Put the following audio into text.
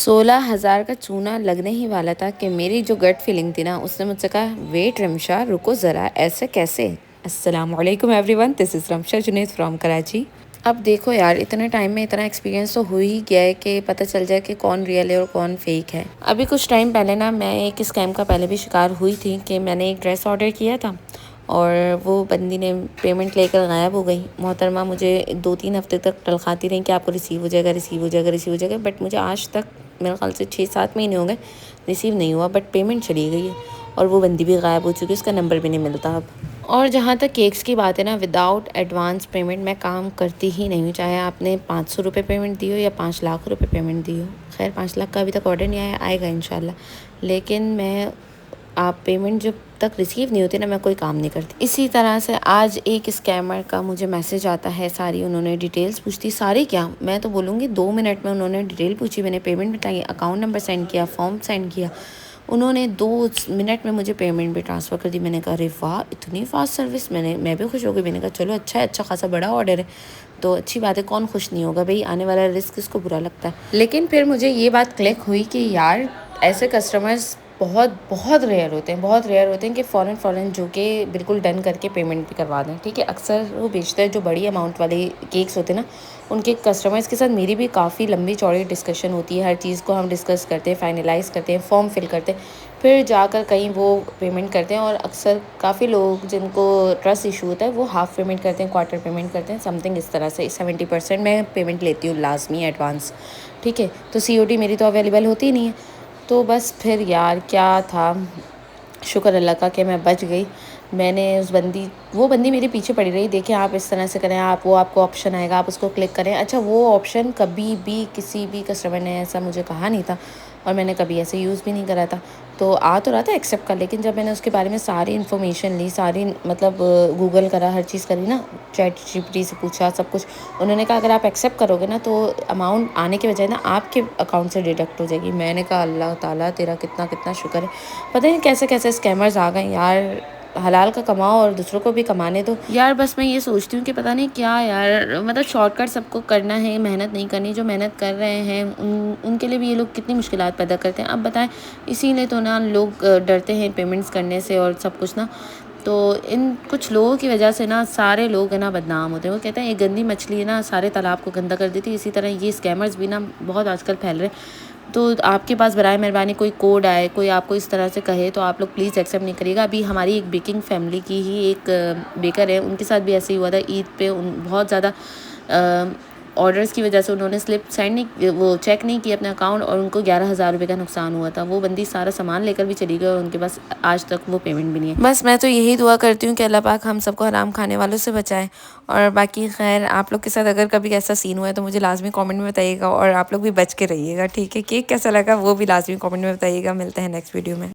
16,000 کا چونا لگنے ہی والا تھا کہ میری جو گٹ فیلنگ تھی نا اس نے مجھ سے کہا ویٹ رمشا رکو ذرا، ایسے کیسے؟ السلام علیکم every one, this is Rimsha Junaid from Karachi. اب دیکھو یار، اتنے ٹائم میں اتنا ایکسپیرینس تو ہو ہی گیا ہے کہ پتہ چل جائے کہ کون ریئل ہے اور کون فیک ہے۔ ابھی کچھ ٹائم پہلے نا میں ایک اسکیم کا پہلے بھی شکار ہوئی تھی کہ میں نے ایک ڈریس آرڈر کیا تھا اور وہ بندی نے پیمنٹ لے کر غائب ہو گئی۔ محترمہ مجھے 2-3 ہفتے تک ٹلخاتی رہیں کہ آپ کو ریسیو ہو جائے گا، ریسیو ہو جائے گا، ریسیو ہو جائے گا، بٹ مجھے آج تک میرے خیال سے 6-7 مہینے ہو گئے ریسیو نہیں ہوا، بٹ پیمنٹ چلی گئی ہے اور وہ بندی بھی غائب ہو چکی ہے، اس کا نمبر بھی نہیں ملتا اب۔ اور جہاں تک کیکس کی بات ہے نا، وداؤٹ ایڈوانس پیمنٹ میں کام کرتی ہی نہیں ہوں، چاہے آپ نے 500 روپے پیمنٹ دی ہو یا 5 لاکھ روپے پیمنٹ دی ہو۔ خیر 5 لاکھ کا ابھی تک آرڈر نہیں آیا، آئے گا انشاءاللہ، لیکن میں آپ پیمنٹ جب تک ریسیو نہیں ہوتی نا میں کوئی کام نہیں کرتی۔ اسی طرح سے آج ایک اسکیمر کا مجھے میسج آتا ہے، ساری انہوں نے ڈیٹیلز پوچھتی، ساری کیا میں تو بولوں گی 2 منٹ میں انہوں نے ڈیٹیل پوچھی، میں نے پیمنٹ بتائی، اکاؤنٹ نمبر سینڈ کیا، فارم سینڈ کیا، انہوں نے 2 منٹ میں مجھے پیمنٹ بھی ٹرانسفر کر دی۔ میں نے کہا ارے واہ اتنی فاسٹ سروس، میں بھی خوش ہو گئی، میں نے کہا چلو اچھا خاصا بڑا آرڈر ہے تو اچھی بات ہے، کون خوش نہیں ہوگا بھئی، آنے والا رزق کس کو برا لگتا ہے۔ لیکن پھر مجھے یہ بات کلک ہوئی کہ یار ایسے کسٹمرز بہت ریئر ہوتے ہیں کہ فوراً جو کہ بالکل ڈن کر کے پیمنٹ بھی کروا دیں، ٹھیک ہے۔ اکثر وہ بیچتے ہیں جو بڑی اماؤنٹ والے کیکس ہوتے ہیں نا، ان کے کسٹمرز کے ساتھ میری بھی کافی لمبی چوڑی ڈسکشن ہوتی ہے، ہر چیز کو ہم ڈسکس کرتے ہیں، فائنلائز کرتے ہیں، فارم فل کرتے ہیں، پھر جا کر کہیں وہ پیمنٹ کرتے ہیں۔ اور اکثر کافی لوگ جن کو ٹرسٹ ایشو ہوتا ہے وہ ہاف پیمنٹ کرتے ہیں، کوارٹر پیمنٹ کرتے ہیں، سم تھنگ اس طرح سے 70% میں پیمنٹ لیتی ہوں لازمی ایڈوانس، ٹھیک ہے۔ تو COD میری تو اویلیبل ہوتی نہیں ہے، تو بس پھر یار کیا تھا، شکر اللہ کا کہ میں بچ گئی۔ میں نے وہ بندی میرے پیچھے پڑی رہی، دیکھیں آپ اس طرح سے کریں، آپ کو آپشن آئے گا، آپ اس کو کلک کریں۔ اچھا وہ آپشن کبھی بھی کسی بھی کسٹمر نے ایسا مجھے کہا نہیں تھا اور میں نے کبھی ایسے یوز بھی نہیں کرا تھا، تو تو رہا تھا ایکسیپٹ کر، لیکن جب میں نے اس کے بارے میں ساری انفارمیشن لی، ساری مطلب گوگل کرا، ہر چیز کری نا، چیٹ GPT سے پوچھا سب کچھ، انہوں نے کہا اگر آپ ایکسیپٹ کرو گے نا تو اماؤنٹ آنے کے بجائے نا آپ کے اکاؤنٹ سے ڈیڈکٹ ہو جائے گی۔ میں نے کہا اللہ تعالیٰ تیرا کتنا شکر ہے، پتہ نہیں کیسے اسکیمرز آ گئے یار، حلال کا کماؤ اور دوسروں کو بھی کمانے دو یار۔ بس میں یہ سوچتی ہوں کہ پتہ نہیں کیا یار، مطلب شارٹ کٹ سب کو کرنا ہے، محنت نہیں کرنی۔ جو محنت کر رہے ہیں ان کے لیے بھی یہ لوگ کتنی مشکلات پیدا کرتے ہیں، اب بتائیں۔ اسی لیے تو نا لوگ ڈرتے ہیں پیمنٹس کرنے سے اور سب کچھ نا، تو ان کچھ لوگوں کی وجہ سے نا سارے لوگ نا بدنام ہوتے ہیں۔ وہ کہتے ہیں ایک گندی مچھلی ہے نا سارے تالاب کو گندا کر دیتی ہے، اسی طرح یہ اسکیمرز بھی نا بہت آج کل پھیل رہے ہیں۔ تو آپ کے پاس برائے مہربانی کوئی کوڈ آئے، کوئی آپ کو اس طرح سے کہے تو آپ لوگ پلیز ایکسیپٹ نہیں کریے گا۔ ابھی ہماری ایک بیکنگ فیملی کی ہی ایک بیکر ہے، ان کے ساتھ بھی ایسے ہی ہوا تھا عید پہ، بہت زیادہ آرڈرز کی وجہ سے انہوں نے سلپ چیک نہیں کیا اپنا اکاؤنٹ، اور ان کو 11,000 روپے کا نقصان ہوا تھا۔ وہ بندی سارا سامان لے کر بھی چلی گئی اور ان کے پاس آج تک وہ پیمنٹ بھی نہیں ہے۔ بس میں تو یہی دعا کرتی ہوں کہ اللہ پاک ہم سب کو حرام کھانے والوں سے بچائے، اور باقی خیر آپ لوگ کے ساتھ اگر کبھی ایسا سین ہوا ہے تو مجھے لازمی کامنٹ میں بتائیے گا، اور آپ لوگ بھی بچ کے رہیے گا، ٹھیک ہے۔ کیک کیسا لگا وہ بھی لازمی کامنٹ میں بتائیے گا۔ ملتے ہیں نیکسٹ ویڈیو میں۔